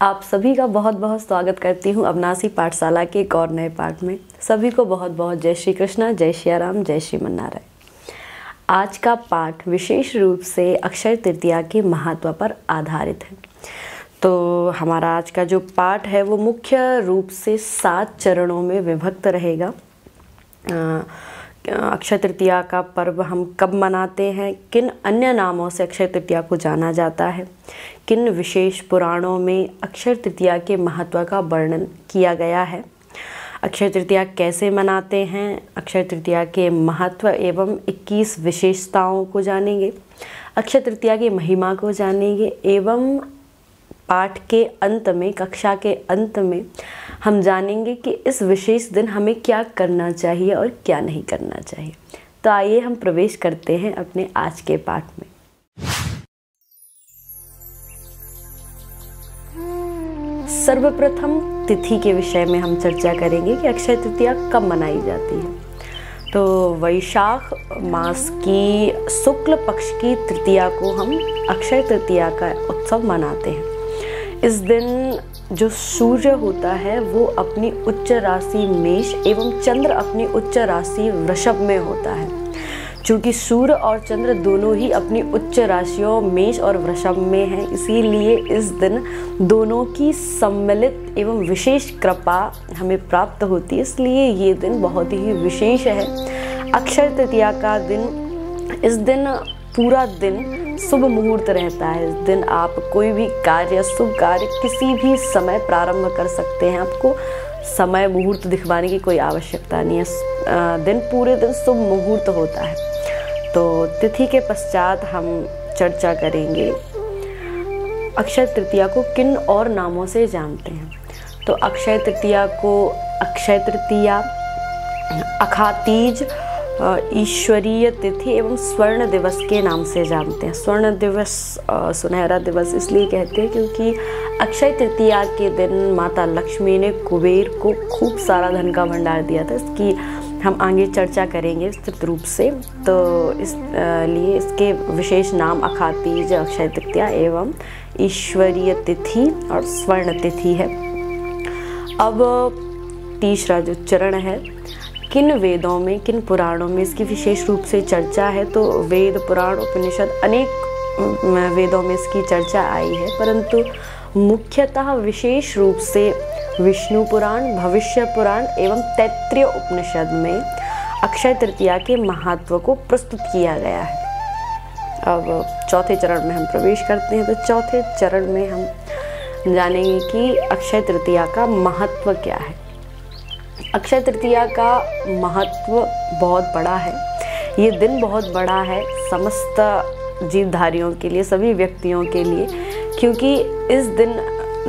आप सभी का बहुत बहुत स्वागत करती हूँ अविनाशी पाठशाला के एक और नए पाठ में। सभी को बहुत बहुत जय श्री कृष्णा, जय श्री राम, जय श्रीमन नारायण। आज का पाठ विशेष रूप से अक्षय तृतीया के महत्व पर आधारित है। तो हमारा आज का जो पाठ है वो मुख्य रूप से 7 चरणों में विभक्त रहेगा। अक्षय तृतीया का पर्व हम कब मनाते हैं, किन अन्य नामों से अक्षय तृतीया को जाना जाता है, किन विशेष पुराणों में अक्षय तृतीया के महत्व का वर्णन किया गया है, अक्षय तृतीया कैसे मनाते हैं, अक्षय तृतीया के महत्व एवं 21 विशेषताओं को जानेंगे, अक्षय तृतीया की महिमा को जानेंगे एवं पाठ के अंत में, कक्षा के अंत में हम जानेंगे कि इस विशेष दिन हमें क्या करना चाहिए और क्या नहीं करना चाहिए। तो आइए हम प्रवेश करते हैं अपने आज के पाठ में। सर्वप्रथम तिथि के विषय में हम चर्चा करेंगे कि अक्षय तृतीया कब मनाई जाती है। तो वैशाख मास की शुक्ल पक्ष की तृतीया को हम अक्षय तृतीया का उत्सव मनाते हैं। इस दिन जो सूर्य होता है वो अपनी उच्च राशि मेष एवं चंद्र अपनी उच्च राशि वृषभ में होता है। चूँकि सूर्य और चंद्र दोनों ही अपनी उच्च राशियों मेष और वृषभ में हैं, इसीलिए इस दिन दोनों की सम्मिलित एवं विशेष कृपा हमें प्राप्त होती है। इसलिए ये दिन बहुत ही विशेष है। अक्षय तृतीया का दिन, इस दिन पूरा दिन शुभ मुहूर्त रहता है। इस दिन आप कोई भी कार्य, शुभ कार्य किसी भी समय प्रारंभ कर सकते हैं। आपको समय मुहूर्त दिखवाने की कोई आवश्यकता नहीं है। दिन पूरे दिन शुभ मुहूर्त होता है। तो तिथि के पश्चात हम चर्चा करेंगे अक्षय तृतीया को किन और नामों से जानते हैं। तो अक्षय तृतीया को अक्षय तृतीया, अखातीज, ईश्वरीय तिथि एवं स्वर्ण दिवस के नाम से जानते हैं। स्वर्ण दिवस, सुनहरा दिवस इसलिए कहते हैं क्योंकि अक्षय तृतीया के दिन माता लक्ष्मी ने कुबेर को खूब सारा धन का भंडार दिया था। इसकी हम आगे चर्चा करेंगे विस्तृत रूप से। तो इसलिए इसके विशेष नाम अखातीज, अक्षय तृतीया एवं ईश्वरीय तिथि और स्वर्ण तिथि है। अब तीसरा जो चरण है, किन वेदों में, किन पुराणों में इसकी विशेष रूप से चर्चा है। तो वेद, पुराण, उपनिषद, अनेक वेदों में इसकी चर्चा आई है, परंतु मुख्यतः विशेष रूप से विष्णु पुराण, भविष्य पुराण एवं तैत्तिरीय उपनिषद में अक्षय तृतीया के महत्व को प्रस्तुत किया गया है। अब चौथे चरण में हम प्रवेश करते हैं। तो चौथे चरण में हम जानेंगे कि अक्षय तृतीया का महत्व क्या है। अक्षय तृतीया का महत्व बहुत बड़ा है। ये दिन बहुत बड़ा है समस्त जीवधारियों के लिए, सभी व्यक्तियों के लिए, क्योंकि इस दिन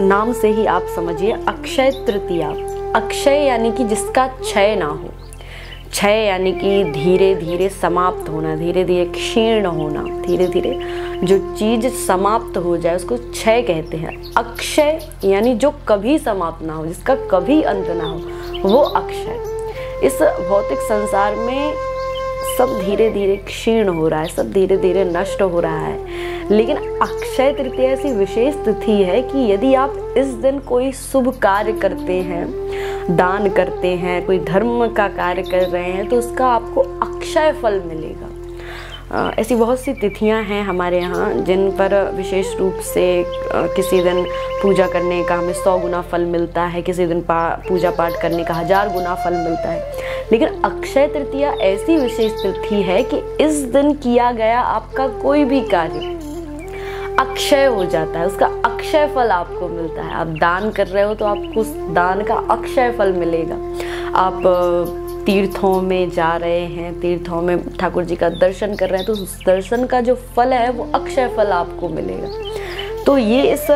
नाम से ही आप समझिए अक्षय तृतीया, अक्षय यानी कि जिसका क्षय ना हो। क्षय यानी कि धीरे धीरे समाप्त होना, धीरे धीरे क्षीण होना, धीरे धीरे जो चीज समाप्त हो जाए उसको क्षय कहते हैं। अक्षय यानी जो कभी समाप्त ना हो, जिसका कभी अंत ना हो, वो अक्षय। इस भौतिक संसार में सब धीरे धीरे क्षीण हो रहा है, सब धीरे धीरे नष्ट हो रहा है, लेकिन अक्षय तृतीया ऐसी विशेष तिथि है कि यदि आप इस दिन कोई शुभ कार्य करते हैं, दान करते हैं, कोई धर्म का कार्य कर रहे हैं, तो उसका आपको अक्षय फल मिलेगा। ऐसी बहुत सी तिथियां हैं हमारे यहाँ जिन पर विशेष रूप से किसी दिन पूजा करने का हमें 100 गुना फल मिलता है, किसी दिन पूजा पाठ करने का 1000 गुना फल मिलता है। लेकिन अक्षय तृतीया ऐसी विशेष तिथि है कि इस दिन किया गया आपका कोई भी कार्य अक्षय हो जाता है, उसका अक्षय फल आपको मिलता है। आप दान कर रहे हो तो आपको उस दान का अक्षय फल मिलेगा। आप तीर्थों में जा रहे हैं, तीर्थों में ठाकुर जी का दर्शन कर रहे हैं, तो उस दर्शन का जो फल है वो अक्षय फल आपको मिलेगा। तो ये इस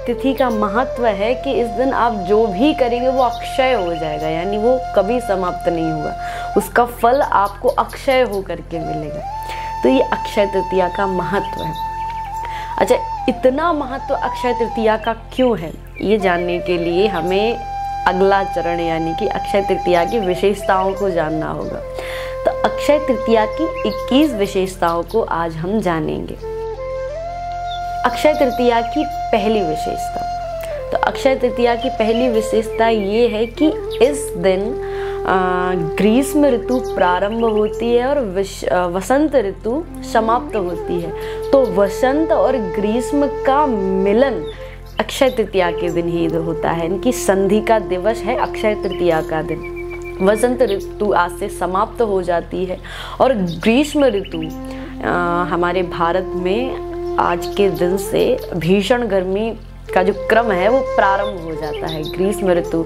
तिथि का महत्व है कि इस दिन आप जो भी करेंगे वो अक्षय हो जाएगा, यानी वो कभी समाप्त नहीं हुआ, उसका फल आपको अक्षय हो करके मिलेगा। तो ये अक्षय तृतीया का महत्व है। अच्छा, इतना महत्व अक्षय तृतीया का क्यों है, ये जानने के लिए हमें अगला चरण यानी कि अक्षय तृतीया की विशेषताओं को जानना होगा। तो अक्षय तृतीया की 21 विशेषताओं को आज हम जानेंगे। अक्षय तृतीया की पहली विशेषता, तो अक्षय तृतीया की पहली विशेषता ये है कि इस दिन ग्रीष्म ऋतु प्रारंभ होती है और वसंत ऋतु समाप्त होती है। तो वसंत और ग्रीष्म का मिलन अक्षय तृतीया के दिन ही होता है। इनकी संधि का दिवस है अक्षय तृतीया का दिन। वसंत ऋतु आज से समाप्त हो जाती है और ग्रीष्म ऋतु हमारे भारत में आज के दिन से भीषण गर्मी का जो क्रम है वो प्रारंभ हो जाता है। ग्रीष्म ऋतु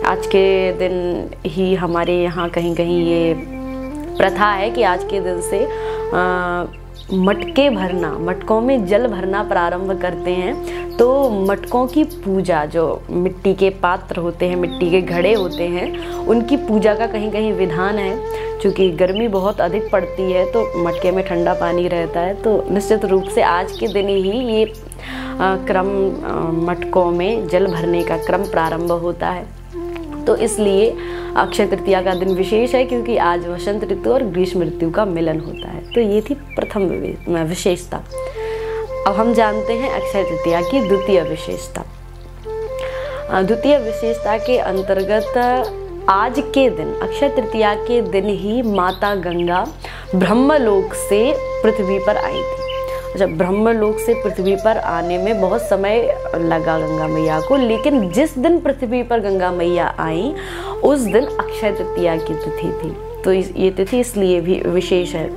आज के दिन ही हमारे यहाँ कहीं कहीं ये प्रथा है कि आज के दिन से मटके भरना, मटकों में जल भरना प्रारंभ करते हैं। तो मटकों की पूजा, जो मिट्टी के पात्र होते हैं, मिट्टी के घड़े होते हैं, उनकी पूजा का कहीं कहीं विधान है। क्योंकि गर्मी बहुत अधिक पड़ती है तो मटके में ठंडा पानी रहता है, तो निश्चित रूप से आज के दिन ही ये क्रम मटकों में जल भरने का क्रम प्रारंभ होता है। तो इसलिए अक्षय तृतीया का दिन विशेष है क्योंकि आज वसंत ऋतु और ग्रीष्म ऋतु का मिलन होता है। तो ये थी प्रथम विशेषता। अब हम जानते हैं अक्षय तृतीया की द्वितीय विशेषता। द्वितीय विशेषता के अंतर्गत आज के दिन, अक्षय तृतीया के दिन ही माता गंगा ब्रह्मलोक से पृथ्वी पर आई थी। जब ब्रह्मलोक से पृथ्वी पर आने में बहुत समय लगा गंगा मैया को, लेकिन जिस दिन पृथ्वी पर गंगा मैया आई उस दिन अक्षय तृतीया की तिथि थी। तो ये तिथि इसलिए भी विशेष है।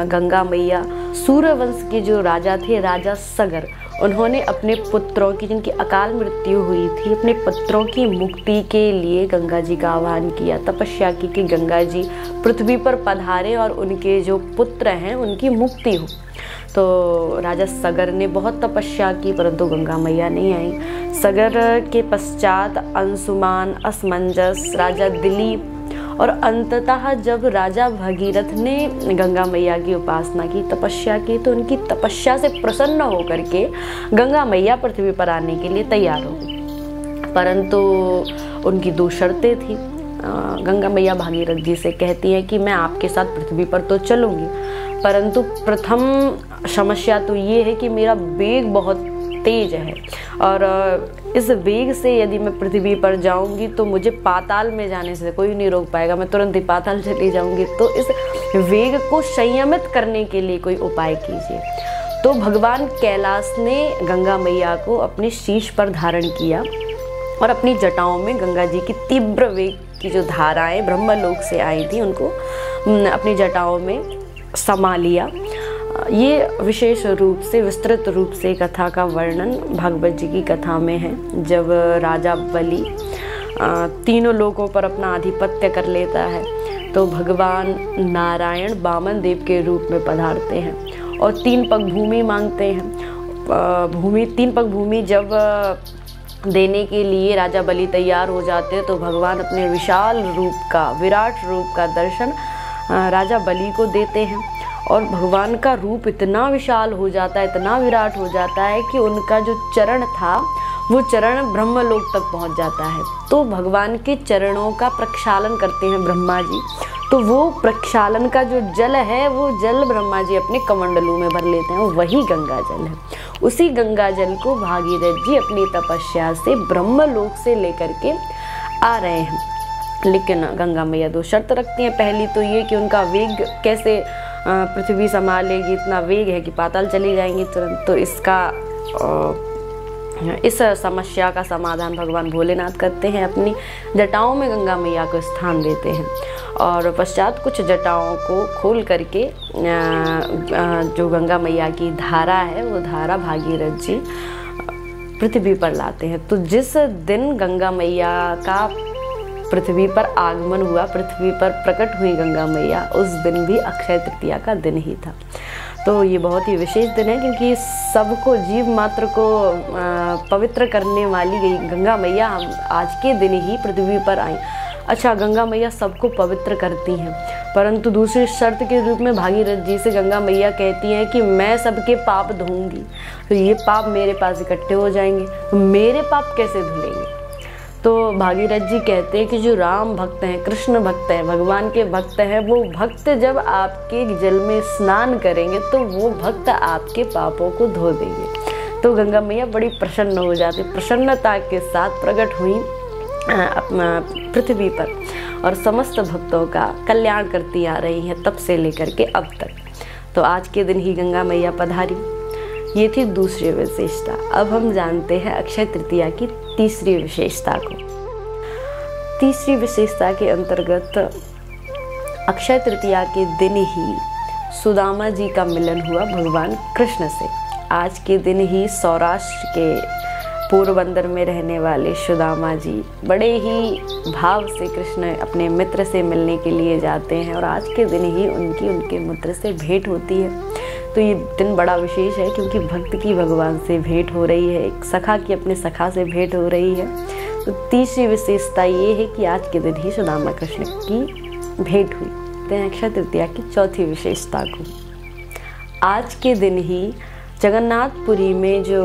गंगा मैया सूर्यवंश के जो राजा थे, राजा सगर, उन्होंने अपने पुत्रों की, जिनकी अकाल मृत्यु हुई थी, अपने पुत्रों की मुक्ति के लिए गंगा जी का आह्वान किया, तपस्या की कि गंगा जी पृथ्वी पर पधारे और उनके जो पुत्र हैं उनकी मुक्ति हो। तो राजा सगर ने बहुत तपस्या की परंतु गंगा मैया नहीं आई। सगर के पश्चात अंशुमान, असमंजस, राजा दिलीप और अंततः जब राजा भगीरथ ने गंगा मैया की उपासना की, तपस्या की, तो उनकी तपस्या से प्रसन्न होकर के गंगा मैया पृथ्वी पर आने के लिए तैयार हो गई। परंतु उनकी दो शर्तें थी। गंगा मैया भागीरथ जी से कहती हैं कि मैं आपके साथ पृथ्वी पर तो चलूँगी, परंतु प्रथम समस्या तो ये है कि मेरा वेग बहुत तेज है और इस वेग से यदि मैं पृथ्वी पर जाऊंगी तो मुझे पाताल में जाने से कोई नहीं रोक पाएगा, मैं तुरंत ही पाताल चली जाऊंगी। तो इस वेग को संयमित करने के लिए कोई उपाय कीजिए। तो भगवान कैलाश ने गंगा मैया को अपने शीश पर धारण किया और अपनी जटाओं में गंगा जी की तीव्र वेग की जो धाराएं ब्रह्मलोक से आई थी उनको अपनी जटाओं में समा लिया। ये विशेष रूप से, विस्तृत रूप से कथा का वर्णन भागवत जी की कथा में है। जब राजा बलि तीनों लोकों पर अपना आधिपत्य कर लेता है तो भगवान नारायण वामन देव के रूप में पधारते हैं और 3 पग भूमि मांगते हैं। 3 पग भूमि जब देने के लिए राजा बलि तैयार हो जाते हैं तो भगवान अपने विशाल रूप का, विराट रूप का दर्शन राजा बलि को देते हैं और भगवान का रूप इतना विशाल हो जाता है, इतना विराट हो जाता है कि उनका जो चरण था वो चरण ब्रह्मलोक तक पहुंच जाता है। तो भगवान के चरणों का प्रक्षालन करते हैं ब्रह्मा जी। तो वो प्रक्षालन का जो जल है वो जल ब्रह्मा जी अपने कमंडलों में भर लेते हैं, वही गंगा जल है। उसी गंगा जल को भागीरथ जी अपनी तपस्या से ब्रह्मलोक से लेकर के आ रहे हैं। लेकिन गंगा मैया 2 शर्त रखती हैं। पहली तो ये कि उनका वेग कैसे पृथ्वी संभालेगी, इतना वेग है कि पाताल चली जाएंगी तुरंत। तो इस समस्या का समाधान भगवान भोलेनाथ करते हैं, अपनी जटाओं में गंगा मैया को स्थान देते हैं और पश्चात कुछ जटाओं को खोल करके जो गंगा मैया की धारा है वो धारा भागीरथ जी पृथ्वी पर लाते हैं। तो जिस दिन गंगा मैया का पृथ्वी पर आगमन हुआ, पृथ्वी पर प्रकट हुई गंगा मैया, उस दिन भी अक्षय तृतीया का दिन ही था। तो ये बहुत ही विशेष दिन है क्योंकि सबको, जीव मात्र को पवित्र करने वाली गंगा मैया आज के दिन ही पृथ्वी पर आई। अच्छा, गंगा मैया सबको पवित्र करती हैं, परंतु दूसरी शर्त के रूप में भागीरथ जी से गंगा मैया कहती हैं कि मैं सबके पाप धोऊंगी, तो ये पाप मेरे पास इकट्ठे हो जाएंगे, तो मेरे पाप कैसे धुलेंगे। तो भागीरथ जी कहते हैं कि जो राम भक्त हैं, कृष्ण भक्त हैं, भगवान के भक्त हैं, वो भक्त जब आपके जल में स्नान करेंगे तो वो भक्त आपके पापों को धो देंगे। तो गंगा मैया बड़ी प्रसन्न हो जाती, प्रसन्नता के साथ प्रकट हुई पृथ्वी पर और समस्त भक्तों का कल्याण करती आ रही हैं तब से लेकर के अब तक। तो आज के दिन ही गंगा मैया पधारी, ये थी दूसरी विशेषता। अब हम जानते हैं अक्षय तृतीया की तीसरी विशेषता को। तीसरी विशेषता के अंतर्गत अक्षय तृतीया के दिन ही सुदामा जी का मिलन हुआ भगवान कृष्ण से। आज के दिन ही सौराष्ट्र के पोरबंदर में रहने वाले सुदामा जी बड़े ही भाव से कृष्ण अपने मित्र से मिलने के लिए जाते हैं और आज के दिन ही उनके मित्र से भेंट होती है। तो ये दिन बड़ा विशेष है क्योंकि भक्त की भगवान से भेंट हो रही है, एक सखा की अपने सखा से भेंट हो रही है। तो तीसरी विशेषता ये है कि आज के दिन ही सुदामा कृष्ण की भेंट हुई। तो अक्षय तृतीया की चौथी विशेषता को, आज के दिन ही जगन्नाथपुरी में जो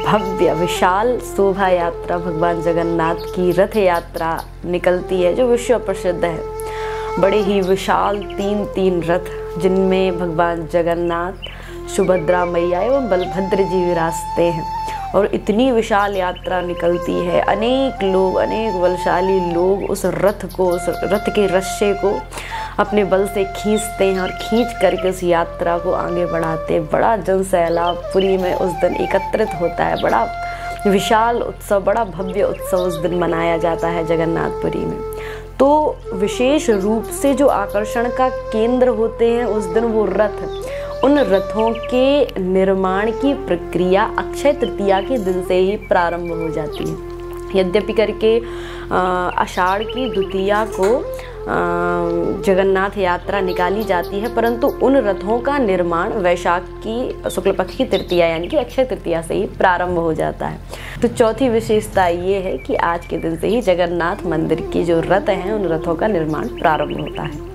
भव्य विशाल शोभा यात्रा भगवान जगन्नाथ की रथ यात्रा निकलती है जो विश्व प्रसिद्ध है। बड़े ही विशाल तीन रथ जिनमें भगवान जगन्नाथ, सुभद्रा मैया एवं बलभद्र जी विराजते हैं और इतनी विशाल यात्रा निकलती है। अनेक लोग, अनेक बलशाली लोग उस रथ को, उस रथ के रस्से को अपने बल से खींचते हैं और खींच करके उस यात्रा को आगे बढ़ाते हैं। बड़ा जन सैलाब पुरी में उस दिन एकत्रित होता है, बड़ा विशाल उत्सव, बड़ा भव्य उत्सव उस दिन मनाया जाता है जगन्नाथपुरी में। तो विशेष रूप से जो आकर्षण का केंद्र होते हैं उस दिन वो रथ, उन रथों के निर्माण की प्रक्रिया अक्षय तृतीया के दिन से ही प्रारंभ हो जाती है। यद्यपि करके आषाढ़ की द्वितीया को जगन्नाथ यात्रा निकाली जाती है, परंतु उन रथों का निर्माण वैशाख की शुक्ल पक्ष की तृतीया यानी कि अक्षय तृतीया से ही प्रारंभ हो जाता है। तो चौथी विशेषता ये है कि आज के दिन से ही जगन्नाथ मंदिर की जो रथ हैं उन रथों का निर्माण प्रारंभ होता है।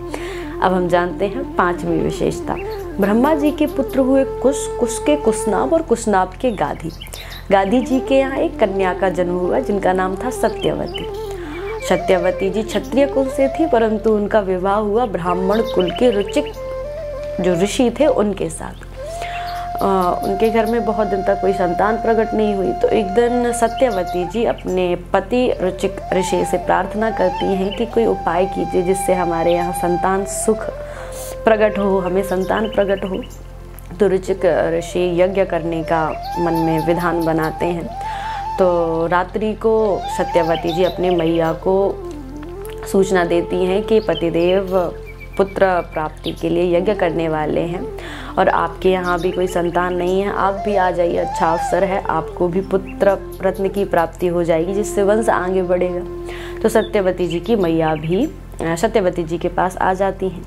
अब हम जानते हैं पांचवी विशेषता। ब्रह्मा जी के पुत्र हुए कुश, कुश के कुशनाभ और कुशनाभ के गाधी। गाधी जी के यहाँ एक कन्या का जन्म हुआ जिनका नाम था सत्यवती। सत्यवती जी क्षत्रिय कुल से थी, परंतु उनका विवाह हुआ ब्राह्मण कुल के रुचिक जो ऋषि थे उनके साथ। उनके घर में बहुत दिन तक कोई संतान प्रकट नहीं हुई। तो एक दिन सत्यवती जी अपने पति रुचिक ऋषि से प्रार्थना करती हैं कि कोई उपाय कीजिए जिससे हमारे यहाँ संतान सुख प्रकट हो, हमें संतान प्रकट हो। तो रुचिक ऋषि यज्ञ करने का मन में विधान बनाते हैं। तो रात्रि को सत्यवती जी अपने मैया को सूचना देती हैं कि पतिदेव पुत्र प्राप्ति के लिए यज्ञ करने वाले हैं और आपके यहाँ भी कोई संतान नहीं है, आप भी आ जाइए, अच्छा अवसर है, आपको भी पुत्र रत्न की प्राप्ति हो जाएगी जिससे वंश आगे बढ़ेगा। तो सत्यवती जी की मैया भी सत्यवती जी के पास आ जाती हैं।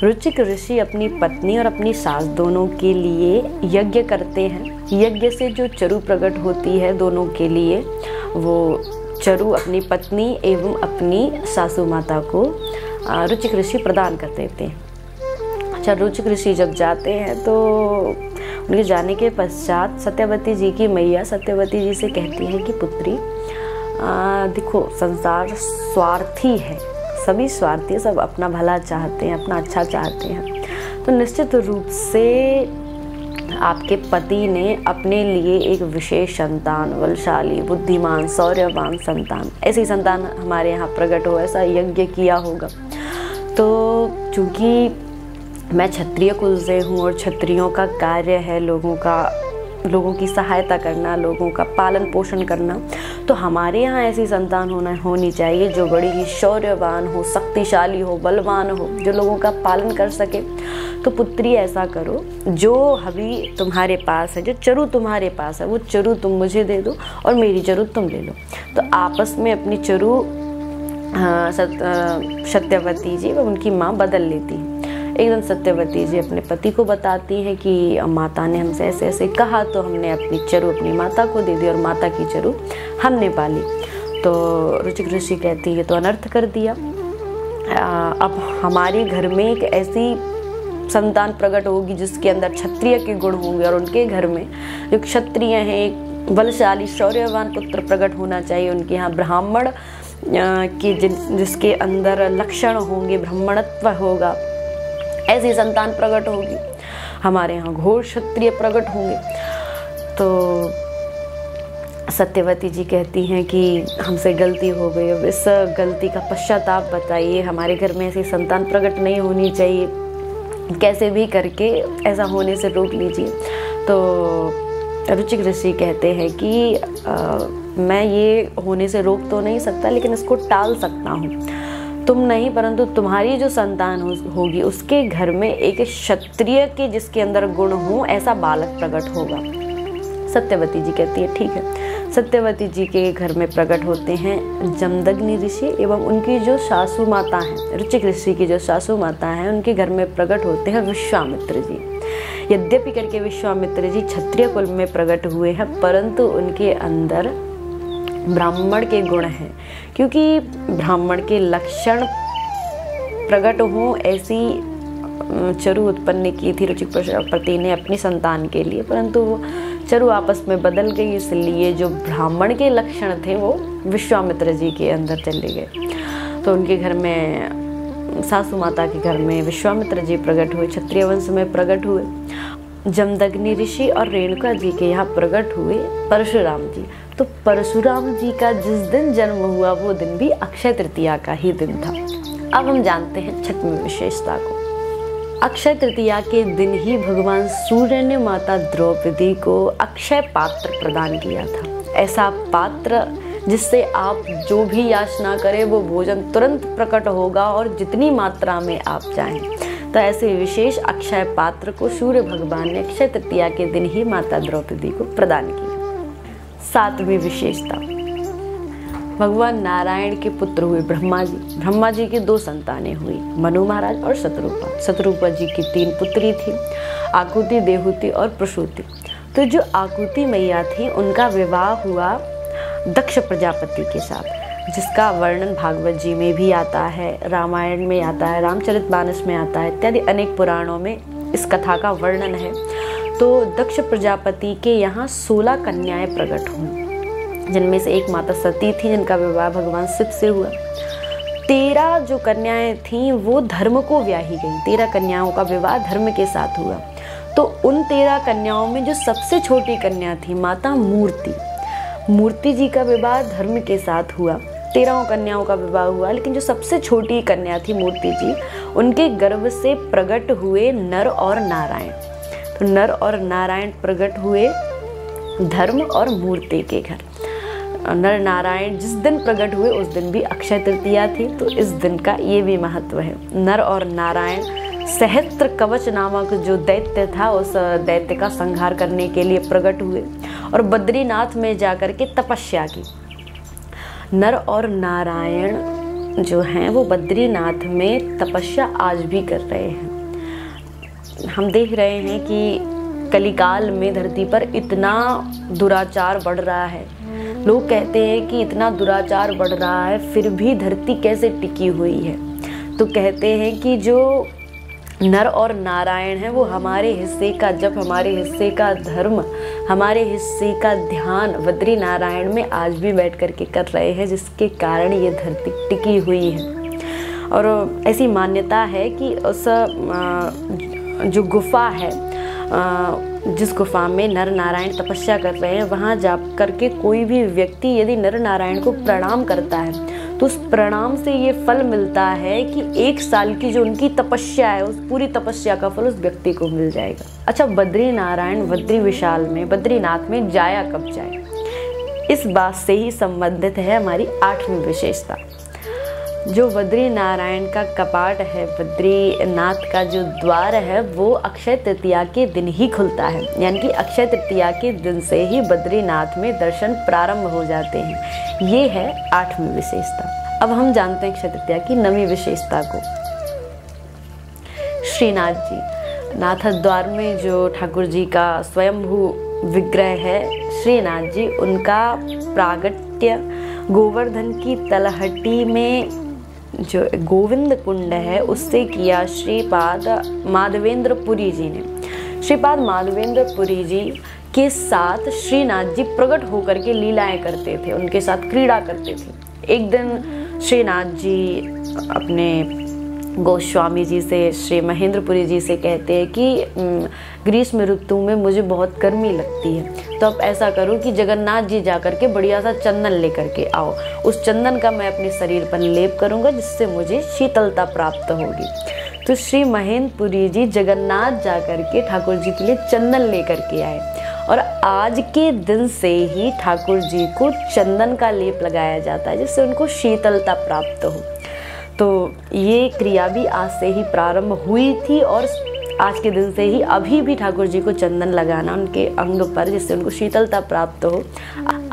रुचिक ऋषि अपनी पत्नी और अपनी सास दोनों के लिए यज्ञ करते हैं। यज्ञ से जो चरु प्रकट होती है दोनों के लिए, वो चरु अपनी पत्नी एवं अपनी सासू माता को रुचिक ऋषि प्रदान कर देते हैं। अच्छा, रुचिक ऋषि जब जाते हैं तो उनके जाने के पश्चात सत्यवती जी की मैया सत्यवती जी से कहती है कि पुत्री देखो, संसार स्वार्थी है, सभी स्वार्थी है, सब अपना भला चाहते हैं, अपना अच्छा चाहते हैं। तो निश्चित रूप से आपके पति ने अपने लिए एक विशेष संतान, बलशाली, बुद्धिमान, शौर्यवान संतान, ऐसी संतान हमारे यहाँ प्रकट हो, ऐसा यज्ञ किया होगा। तो चूँकि मैं क्षत्रिय कुल से हूँ और क्षत्रियों का कार्य है लोगों की सहायता करना, लोगों का पालन पोषण करना, तो हमारे यहाँ ऐसी संतान होनी चाहिए जो बड़ी ही शौर्यवान हो, शक्तिशाली हो, बलवान हो, जो लोगों का पालन कर सके। तो पुत्री ऐसा करो, जो हवि तुम्हारे पास है, जो चरु तुम्हारे पास है, वो चरु तुम मुझे दे दो और मेरी चरु तुम ले लो। तो आपस में अपनी चरु सत्यवती जी व उनकी माँ बदल लेती है। एक दिन सत्यवती जी अपने पति को बताती हैं कि माता ने हमसे ऐसे ऐसे कहा, तो हमने अपनी चरु अपनी माता को दे दी और माता की चरु हमने पाली। तो रुचिक ऋषि कहती है तो अनर्थ कर दिया। अब हमारे घर में एक ऐसी संतान प्रकट होगी जिसके अंदर क्षत्रिय के गुण होंगे और उनके घर में जो क्षत्रिय हैं, एक बलशाली शौर्यवान पुत्र प्रकट होना चाहिए। उनके यहाँ ब्राह्मण के जिसके अंदर लक्षण होंगे, ब्राह्मणत्व होगा, ऐसी संतान प्रकट होगी। हमारे यहाँ घोर क्षत्रिय प्रकट होंगे। तो सत्यवती जी कहती हैं कि हमसे गलती हो गई, अब इस गलती का पश्चाताप बताइए, हमारे घर में ऐसी संतान प्रकट नहीं होनी चाहिए, कैसे भी करके ऐसा होने से रोक लीजिए। तो रुचिक ऋषि कहते हैं कि मैं ये होने से रोक तो नहीं सकता, लेकिन इसको टाल सकता हूँ। तुम नहीं, परंतु तुम्हारी जो संतान होगी उसके घर में एक क्षत्रिय के जिसके अंदर गुण हो ऐसा बालक प्रकट होगा। सत्यवती जी कहती है ठीक है। सत्यवती जी के घर में प्रकट होते हैं जमदग्नि ऋषि एवं उनकी जो सासू माता हैं, रुचिक ऋषि की जो सासू माता हैं, उनके घर में प्रकट होते हैं विश्वामित्र जी। यद्यपि करके विश्वामित्र जी क्षत्रिय कुल में प्रकट हुए हैं, परंतु उनके अंदर ब्राह्मण के गुण हैं, क्योंकि ब्राह्मण के लक्षण प्रकट हों ऐसी चरु उत्पन्न की थी रुचिक प्रजापति ने अपनी संतान के लिए, परंतु वो चरु आपस में बदल गई, इसलिए जो ब्राह्मण के लक्षण थे वो विश्वामित्र जी के अंदर चले गए। तो उनके घर में, सासू माता के घर में विश्वामित्र जी प्रकट हुए, क्षत्रिय वंश में प्रकट हुए। जमदग्नि ऋषि और रेणुका जी के यहाँ प्रकट हुए परशुराम जी। तो परशुराम जी का जिस दिन जन्म हुआ वो दिन भी अक्षय तृतीया का ही दिन था। अब हम जानते हैं छठवीं विशेषता को। अक्षय तृतीया के दिन ही भगवान सूर्य ने माता द्रौपदी को अक्षय पात्र प्रदान किया था। ऐसा पात्र जिससे आप जो भी याचना करें वो भोजन तुरंत प्रकट होगा और जितनी मात्रा में आप चाहें। तो ऐसे विशेष अक्षय पात्र को सूर्य भगवान ने अक्षय तृतीया के दिन ही माता द्रौपदी को प्रदान किया। सातवीं विशेषता, भगवान नारायण के पुत्र हुए ब्रह्मा जी। ब्रह्मा जी की 2 संतानें हुई, मनु महाराज और शतरूपा। शतरूपा जी की 3 पुत्री थी, आकुति, देहुति और प्रसूति। तो जो आकुति मैया थी उनका विवाह हुआ दक्ष प्रजापति के साथ, जिसका वर्णन भागवत जी में भी आता है, रामायण में आता है, रामचरितमानस में आता है, इत्यादि अनेक पुराणों में इस कथा का वर्णन है। तो दक्ष प्रजापति के यहाँ 16 कन्याएं प्रकट हुई, जिनमें से एक माता सती थी जिनका विवाह भगवान शिव से हुआ। 13 जो कन्याएं थीं वो धर्म को ब्याही गई। 13 कन्याओं का विवाह धर्म के साथ हुआ। तो उन 13 कन्याओं में जो सबसे छोटी कन्या थी माता मूर्ति जी का विवाह धर्म के साथ हुआ। 13 कन्याओं का विवाह हुआ, लेकिन जो सबसे छोटी कन्या थी मूर्ति जी, उनके गर्भ से प्रकट हुए नर और नारायण। तो नर और नारायण प्रकट हुए धर्म और मूर्ति के घर। नर नारायण जिस दिन प्रकट हुए उस दिन भी अक्षय तृतीया थी, तो इस दिन का ये भी महत्व है। नर और नारायण सहस्त्र कवच नामक जो दैत्य था उस दैत्य का संहार करने के लिए प्रकट हुए और बद्रीनाथ में जाकर के तपस्या की। नर और नारायण जो हैं वो बद्रीनाथ में तपस्या आज भी कर रहे हैं। हम देख रहे हैं कि कलिकाल में धरती पर इतना दुराचार बढ़ रहा है। लोग कहते हैं कि इतना दुराचार बढ़ रहा है फिर भी धरती कैसे टिकी हुई है। तो कहते हैं कि जो नर और नारायण है वो हमारे हिस्से का जप, हमारे हिस्से का धर्म, हमारे हिस्से का ध्यान बद्री नारायण में आज भी बैठ करके कर रहे हैं, जिसके कारण ये धरती टिकी हुई है। और ऐसी मान्यता है कि उस जो गुफा है, जिस गुफा में नर नारायण तपस्या कर रहे हैं, वहाँ जा करके कोई भी व्यक्ति यदि नर नारायण को प्रणाम करता है तो उस प्रणाम से ये फल मिलता है कि 1 साल की जो उनकी तपस्या है उस पूरी तपस्या का फल उस व्यक्ति को मिल जाएगा। अच्छा, बद्री नारायण बद्री विशाल में बद्रीनाथ में जाया कब जाए, इस बात से ही संबंधित है हमारी 8वीं विशेषता। जो बद्री नारायण का कपाट है, बद्रीनाथ का जो द्वार है, वो अक्षय तृतीया के दिन ही खुलता है। यानी कि अक्षय तृतीया के दिन से ही बद्रीनाथ में दर्शन प्रारंभ हो जाते हैं। ये है 8वीं विशेषता। अब हम जानते हैं अक्षय तृतीया की 9वीं विशेषता को। श्रीनाथ जी, नाथ द्वार में जो ठाकुर जी का स्वयंभू विग्रह है श्रीनाथ जी, उनका प्रागट्य गोवर्धन की तलहटी में जो गोविंद कुंड है उससे किया श्रीपाद माधवेंद्र पुरी जी ने। श्रीपाद माधवेंद्र पुरी जी के साथ श्रीनाथ जी प्रकट होकर के लीलाएं करते थे, उनके साथ क्रीड़ा करते थे। एक दिन श्रीनाथ जी अपने गोस्वामी जी से, श्री महेंद्रपुरी जी से कहते हैं कि ग्रीष्म ऋतु में मुझे बहुत गर्मी लगती है, तो आप ऐसा करो कि जगन्नाथ जी जाकर के बढ़िया सा चंदन लेकर के आओ, उस चंदन का मैं अपने शरीर पर लेप करूँगा जिससे मुझे शीतलता प्राप्त होगी। तो श्री महेंद्रपुरी जी जगन्नाथ जाकर के ठाकुर जी के लिए चंदन लेकर के आए और आज के दिन से ही ठाकुर जी को चंदन का लेप लगाया जाता है जिससे उनको शीतलता प्राप्त हो। तो ये क्रिया भी आज से ही प्रारंभ हुई थी और आज के दिन से ही अभी भी ठाकुर जी को चंदन लगाना उनके अंग पर जिससे उनको शीतलता प्राप्त हो।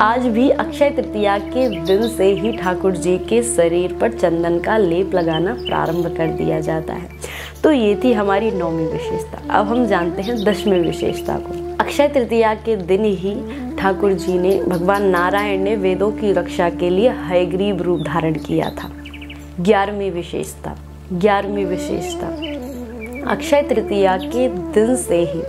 आज भी अक्षय तृतीया के दिन से ही ठाकुर जी के शरीर पर चंदन का लेप लगाना प्रारंभ कर दिया जाता है। तो ये थी हमारी 9वीं विशेषता। अब हम जानते हैं 10वीं विशेषता को। अक्षय तृतीया के दिन ही ठाकुर जी ने, भगवान नारायण ने वेदों की रक्षा के लिए हयग्रीव रूप धारण किया था। 11वीं विशेषता। 11वीं विशेषता, अक्षय तृतीया के दिन से ही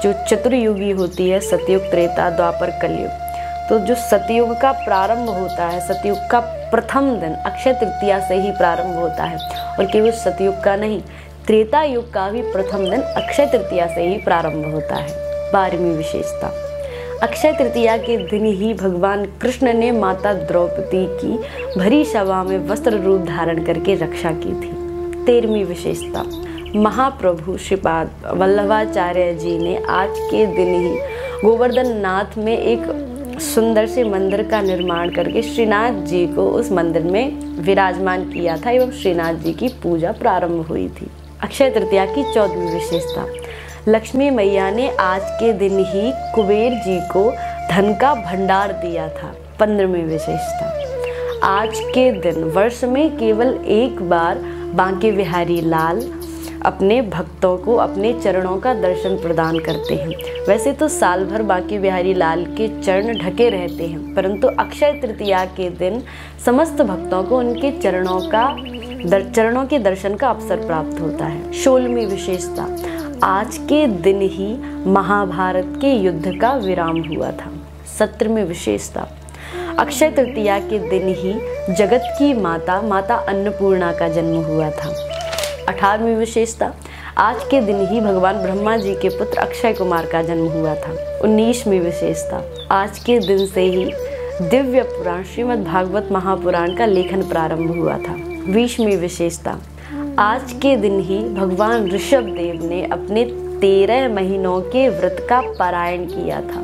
जो चतुर्युगी होती है, सतयुग, त्रेता, द्वापर, कलयुग, तो जो सतयुग का प्रारंभ होता है, सतयुग का प्रथम दिन अक्षय तृतीया से ही प्रारंभ होता है और केवल सतयुग का नहीं, त्रेता युग का भी प्रथम दिन अक्षय तृतीया से ही प्रारंभ होता है। 12वीं विशेषता, अक्षय तृतीया के दिन ही भगवान कृष्ण ने माता द्रौपदी की भरी सभा में वस्त्र रूप धारण करके रक्षा की थी। 13वीं विशेषता, महाप्रभु श्रीपाद वल्लभाचार्य जी ने आज के दिन ही गोवर्धन नाथ में एक सुंदर से मंदिर का निर्माण करके श्रीनाथ जी को उस मंदिर में विराजमान किया था एवं श्रीनाथ जी की पूजा प्रारंभ हुई थी। अक्षय तृतीया की 14वीं विशेषता, लक्ष्मी मैया ने आज के दिन ही कुबेर जी को धन का भंडार दिया था। 15वीं विशेषता, आज के दिन वर्ष में केवल एक बार बांके बिहारी लाल अपने भक्तों को अपने चरणों का दर्शन प्रदान करते हैं। वैसे तो साल भर बांके बिहारी लाल के चरण ढके रहते हैं, परंतु अक्षय तृतीया के दिन समस्त भक्तों को उनके चरणों के दर्शन का अवसर प्राप्त होता है। 16वीं विशेषता, आज के दिन ही महाभारत के युद्ध का विराम हुआ था। 17वीं विशेषता, अक्षय तृतीया के दिन ही जगत की माता अन्नपूर्णा का जन्म हुआ था। 18वीं विशेषता, आज के दिन ही भगवान ब्रह्मा जी के पुत्र अक्षय कुमार का जन्म हुआ था। 19वीं विशेषता, आज के दिन से ही दिव्य पुराण श्रीमद् भागवत महापुराण का लेखन प्रारंभ हुआ था। 20वीं विशेषता, आज के दिन ही भगवान ऋषभ देव ने अपने 13 महीनों के व्रत का पारायण किया था।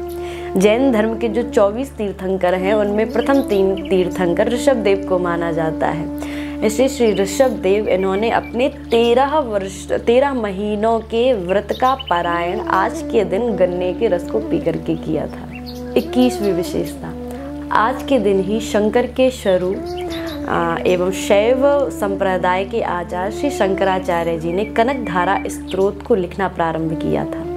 जैन धर्म के जो 24 तीर्थंकर हैं उनमें प्रथम 3 तीर्थंकर ऋषभ देव को माना जाता है। इसलिए श्री ऋषभ देव इन्होंने अपने 13 महीनों के व्रत का पारायण आज के दिन गन्ने के रस को पी करके किया था। 21वीं विशेषता, आज के दिन ही शंकर के स्वरूप एवं शैव संप्रदाय के आचार्य श्री शंकराचार्य जी ने कनकधारा स्तोत्र को लिखना प्रारंभ किया था।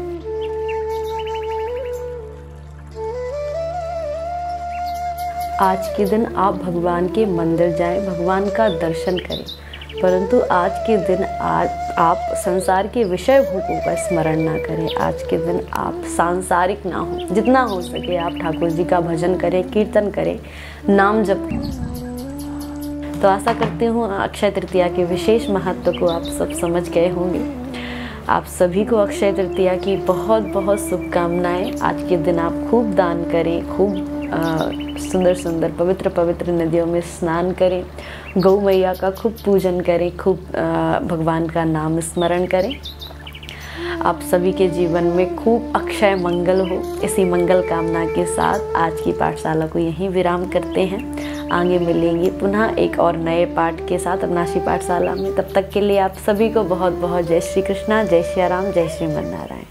आज के दिन आप भगवान के मंदिर जाएं, भगवान का दर्शन करें, परंतु आज के दिन आप संसार के विषय भोगों का स्मरण ना करें। आज के दिन आप सांसारिक ना हो, जितना हो सके आप ठाकुर जी का भजन करें, कीर्तन करें, नाम जप। तो आशा करती हूँ अक्षय तृतीया के विशेष महत्व को आप सब समझ गए होंगे। आप सभी को अक्षय तृतीया की बहुत बहुत शुभकामनाएं। आज के दिन आप खूब दान करें, खूब सुंदर सुंदर पवित्र पवित्र नदियों में स्नान करें, गौ मैया का खूब पूजन करें, खूब भगवान का नाम स्मरण करें। आप सभी के जीवन में खूब अक्षय मंगल हो। इसी मंगल कामना के साथ आज की पाठशाला को यहीं विराम करते हैं। आगे मिलेंगे पुनः एक और नए पाठ के साथ अविनाशी पाठशाला में। तब तक के लिए आप सभी को बहुत बहुत जय श्री कृष्णा, जय श्री राम, जय श्रीमन नारायण।